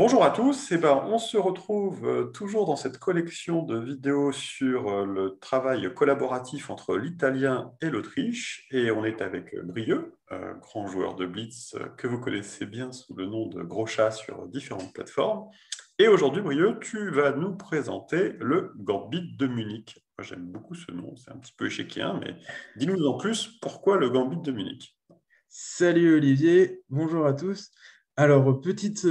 Bonjour à tous, on se retrouve toujours dans cette collection de vidéos sur le travail collaboratif entre l'Italien et l'Autriche. Et on est avec Brieux, grand joueur de Blitz que vous connaissez bien sous le nom de Gros Chat sur différentes plateformes. Et aujourd'hui, Brieux, tu vas nous présenter le Gambit de Munich. Moi, j'aime beaucoup ce nom, c'est un petit peu échiquéen, mais dis-nous en plus pourquoi le Gambit de Munich. Salut Olivier, bonjour à tous. Alors, petite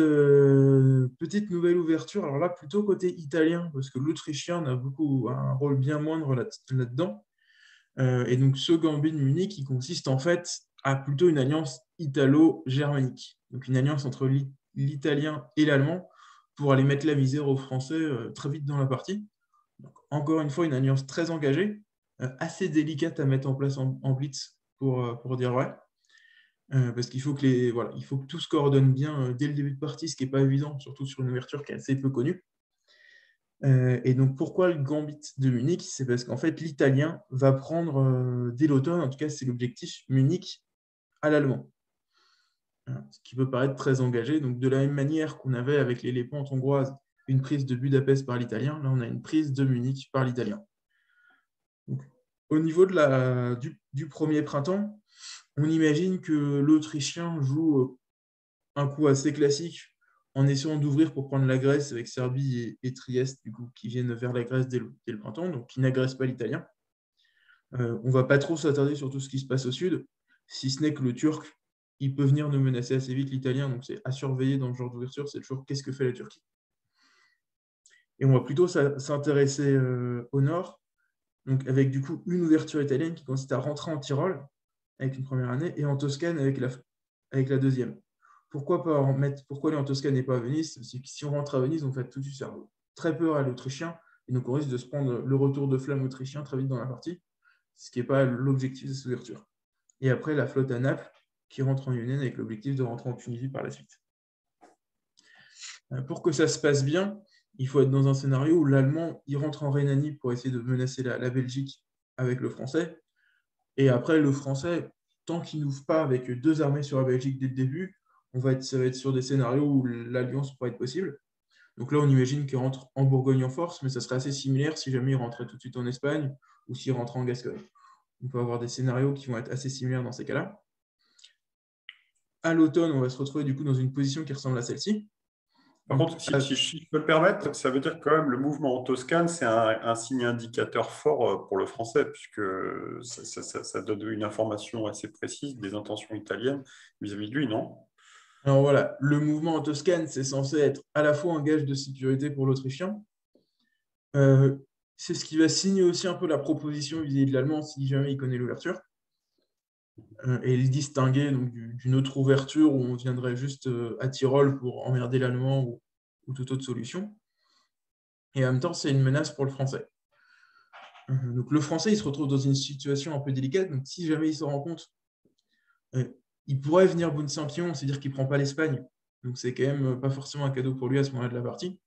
nouvelle ouverture, alors là, plutôt côté italien, parce que l'Autrichien a un rôle bien moindre là-dedans. Et donc, ce Gambit de Munich, qui consiste en fait à plutôt une alliance italo-germanique. Donc, une alliance entre l'italien et l'allemand pour aller mettre la misère aux Français très vite dans la partie. Donc, encore une fois, une alliance très engagée, assez délicate à mettre en place en blitz, pour dire vrai. Parce qu'il faut voilà, il faut que tout se coordonne bien dès le début de partie, ce qui n'est pas évident, surtout sur une ouverture qui est assez peu connue. Et donc, pourquoi le Gambit de Munich? C'est parce qu'en fait, l'Italien va prendre, dès l'automne, en tout cas, c'est l'objectif, Munich à l'allemand. Voilà, ce qui peut paraître très engagé. Donc, de la même manière qu'on avait avec les Lépentes hongroises une prise de Budapest par l'Italien, là, on a une prise de Munich par l'Italien. Donc, au niveau du premier printemps, on imagine que l'Autrichien joue un coup assez classique en essayant d'ouvrir pour prendre la Grèce avec Serbie et Trieste, du coup, qui viennent vers la Grèce dès le printemps, donc qui n'agressent pas l'Italien. On ne va pas trop s'attarder sur tout ce qui se passe au sud, si ce n'est que le Turc, il peut venir nous menacer assez vite l'Italien, donc c'est à surveiller dans ce genre d'ouverture, c'est toujours qu'est-ce que fait la Turquie. Et on va plutôt s'intéresser au nord, donc avec du coup une ouverture italienne qui consiste à rentrer en Tyrol avec une première année et en Toscane avec la deuxième. Pourquoi aller en Toscane et pas à Venise? C'est que si on rentre à Venise, on fait tout de suite faire très peur à l'Autrichien et donc on risque de se prendre le retour de flamme autrichien très vite dans la partie, ce qui n'est pas l'objectif de cette ouverture. Et après, la flotte à Naples qui rentre en Union avec l'objectif de rentrer en Tunisie par la suite. Pour que ça se passe bien, il faut être dans un scénario où l'Allemand il rentre en Rhénanie pour essayer de menacer la Belgique avec le Français. Et après, le Français, tant qu'il n'ouvre pas avec deux armées sur la Belgique dès le début, ça va être sur des scénarios où l'alliance pourrait être possible. Donc là, on imagine qu'il rentre en Bourgogne en force, mais ça serait assez similaire si jamais il rentrait tout de suite en Espagne ou s'il rentrait en Gascogne. On peut avoir des scénarios qui vont être assez similaires dans ces cas-là. À l'automne, on va se retrouver du coup dans une position qui ressemble à celle-ci. Par Donc, contre, si je peux le permettre, ça veut dire que quand même le mouvement en Toscane, c'est un signe indicateur fort pour le français, puisque ça donne une information assez précise des intentions italiennes vis-à-vis de lui, non? alors voilà, le mouvement en Toscane, c'est censé être à la fois un gage de sécurité pour l'Autrichien. Euh, c'est ce qui va signer aussi un peu la proposition vis-à-vis de l'Allemand si jamais il connaît l'ouverture. Et le distinguer donc, d'une autre ouverture où on viendrait juste à Tyrol pour emmerder l'Allemand ou toute autre solution. Et en même temps, c'est une menace pour le Français. Donc le Français, il se retrouve dans une situation un peu délicate. Donc si jamais il se rend compte, euh, il pourrait venir Boun Saint-Pion, c'est-à-dire qu'il ne prend pas l'Espagne. Donc c'est quand même pas forcément un cadeau pour lui à ce moment-là de la partie.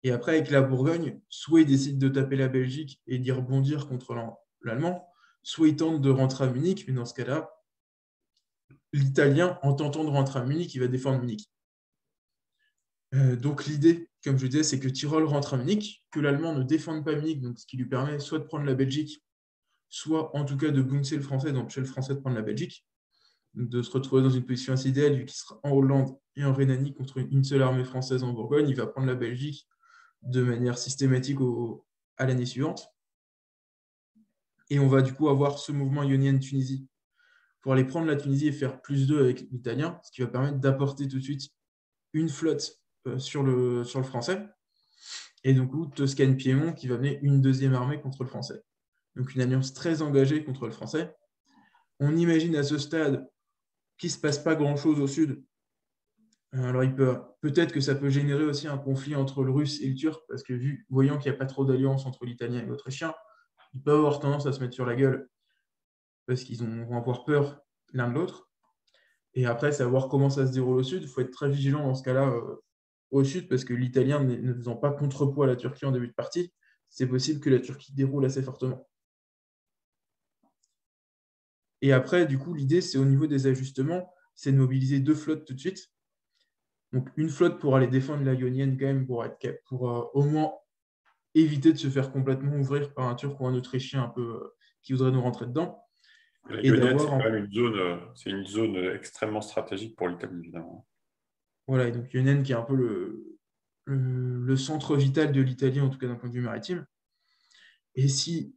Et après, avec la Bourgogne, soit il décide de taper la Belgique et d'y rebondir contre l'Allemand, soit il tente de rentrer à Munich, mais dans ce cas-là, l'Italien, en tentant de rentrer à Munich, il va défendre Munich. Donc l'idée, comme je disais, c'est que Tyrol rentre à Munich, que l'Allemand ne défende pas Munich, donc ce qui lui permet soit de prendre la Belgique, soit en tout cas de bouncer le Français, d'empêcher le Français de prendre la Belgique, donc de se retrouver dans une position assez idéale, vu qu'il sera en Hollande et en Rhénanie contre une seule armée française en Bourgogne, il va prendre la Belgique de manière systématique à l'année suivante. Et on va du coup avoir ce mouvement ionienne-Tunisie pour aller prendre la Tunisie et faire plus 2 avec l'Italien, ce qui va permettre d'apporter tout de suite une flotte sur le français. Et donc, Toscane-Piémont qui va mener une deuxième armée contre le français. Donc, une alliance très engagée contre le français. On imagine à ce stade qu'il ne se passe pas grand-chose au sud. Alors, peut-être que ça peut générer aussi un conflit entre le russe et le turc, parce que voyant qu'il n'y a pas trop d'alliance entre l'italien et l'autrichien, ils peuvent avoir tendance à se mettre sur la gueule parce qu'ils vont avoir peur l'un de l'autre. Et après, savoir comment ça se déroule au sud, il faut être très vigilant dans ce cas-là au sud, parce que l'italien ne faisant pas contrepoids à la Turquie en début de partie, c'est possible que la Turquie déroule assez fortement. Et après, du coup, l'idée, c'est au niveau des ajustements, c'est de mobiliser deux flottes tout de suite. Donc, une flotte pour aller défendre la Ionienne, quand même, pour au moins éviter de se faire complètement ouvrir par un Turc ou un Autrichien un peu qui voudrait nous rentrer dedans. La Et Lyonnette, d'avoir c'est quand même c'est une zone extrêmement stratégique pour l'Italie, évidemment. voilà, et donc Ionienne qui est un peu le centre vital de l'Italie, en tout cas d'un point de vue maritime. Et si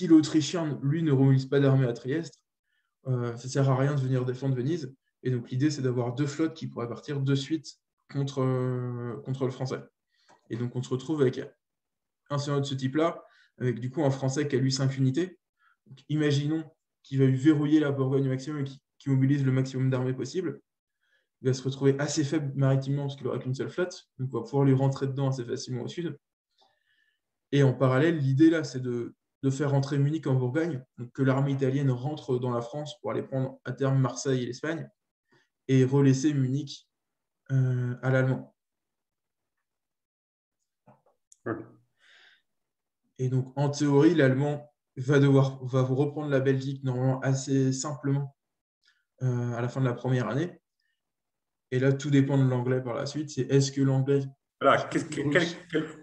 l'Autrichien, lui, ne remobilise pas d'armée à Trieste, ça ne sert à rien de venir défendre Venise. Et donc l'idée, c'est d'avoir deux flottes qui pourraient partir de suite contre le Français. Et donc on se retrouve avec un scénario de ce type-là, avec du coup un Français qui a lui 5 unités. Donc, imaginons qu'il va verrouiller la Bourgogne au maximum et qui mobilise le maximum d'armées possible. Il va se retrouver assez faible maritimement parce qu'il n'aura qu'une seule flotte, donc on va pouvoir lui rentrer dedans assez facilement au sud. Et en parallèle, l'idée là, c'est de faire rentrer Munich en Bourgogne, donc que l'armée italienne rentre dans la France pour aller prendre à terme Marseille et l'Espagne, et relaisser Munich à l'allemand. Oui. Et donc, en théorie, l'Allemand va reprendre la Belgique normalement assez simplement à la fin de la première année. Et là, tout dépend de l'anglais par la suite. C'est est-ce que l'anglais, Voilà. parce que le russe,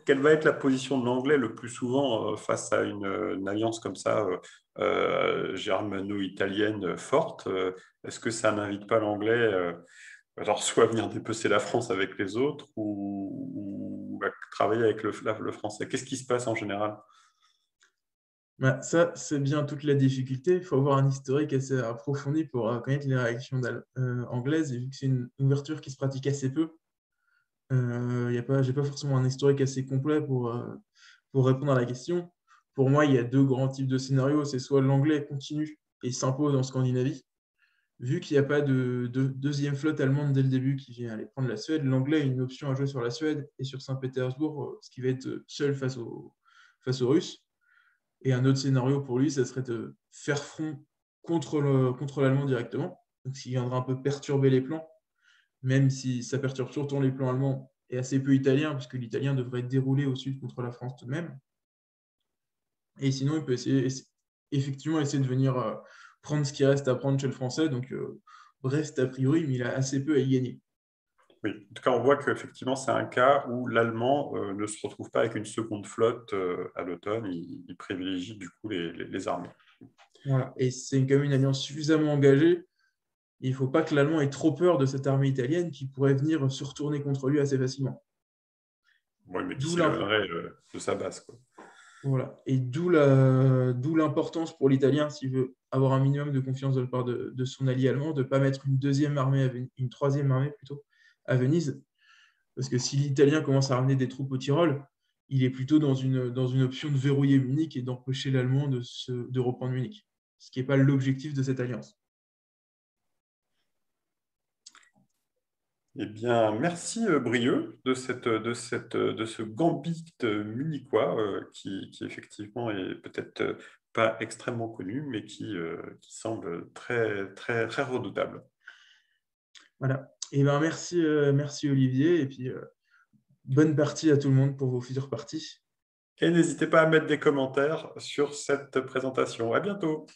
Quelle va être la position de l'anglais le plus souvent face à une alliance comme ça, germano-italienne forte? Est-ce que ça n'invite pas l'anglais alors soit à venir dépecer la France avec les autres ou à travailler avec le français? Qu'est-ce qui se passe en général? bah, ça, c'est bien toute la difficulté. Il faut avoir un historique assez approfondi pour connaître les réactions anglaises. Et vu que c'est une ouverture qui se pratique assez peu, j'ai pas forcément un historique assez complet pour répondre à la question. Pour moi, il y a deux grands types de scénarios. C'est soit l'anglais continue et s'impose en Scandinavie, vu qu'il n'y a pas de deuxième flotte allemande dès le début qui vient aller prendre la Suède, l'anglais a une option à jouer sur la Suède et sur Saint-Pétersbourg, ce qui va être seul face aux Russes. Et un autre scénario pour lui, ça serait de faire front contre l'Allemand directement, donc s'il viendra un peu perturber les plans, même si ça perturbe surtout les plans allemands et assez peu italiens, parce que l'italien devrait être déroulé au sud contre la France tout de même. Et sinon, il peut effectivement essayer de venir prendre ce qui reste à prendre chez le français. Donc, Brest, a priori, mais il a assez peu à y gagner. Oui, en tout cas, on voit qu'effectivement, c'est un cas où l'Allemand ne se retrouve pas avec une seconde flotte à l'automne. Il privilégie du coup les armées. Voilà. Et c'est quand même une alliance suffisamment engagée. Il ne faut pas que l'Allemand ait trop peur de cette armée italienne qui pourrait venir se retourner contre lui assez facilement. Oui, mais qui D'où s'éloignerait de sa base, quoi. voilà. Et d'où l'importance pour l'Italien, s'il veut avoir un minimum de confiance de la part de son allié allemand, de ne pas mettre une deuxième armée, une troisième armée plutôt, à Venise. Parce que si l'Italien commence à ramener des troupes au Tyrol, il est plutôt dans une option de verrouiller Munich et d'empêcher l'Allemand de reprendre Munich. Ce qui n'est pas l'objectif de cette alliance. Eh bien, merci Brieux de ce gambit munichois qui effectivement est peut-être pas extrêmement connu, mais qui semble très, très, très redoutable. Voilà. Et ben merci Olivier, et puis bonne partie à tout le monde pour vos futures parties. Et n'hésitez pas à mettre des commentaires sur cette présentation. À bientôt!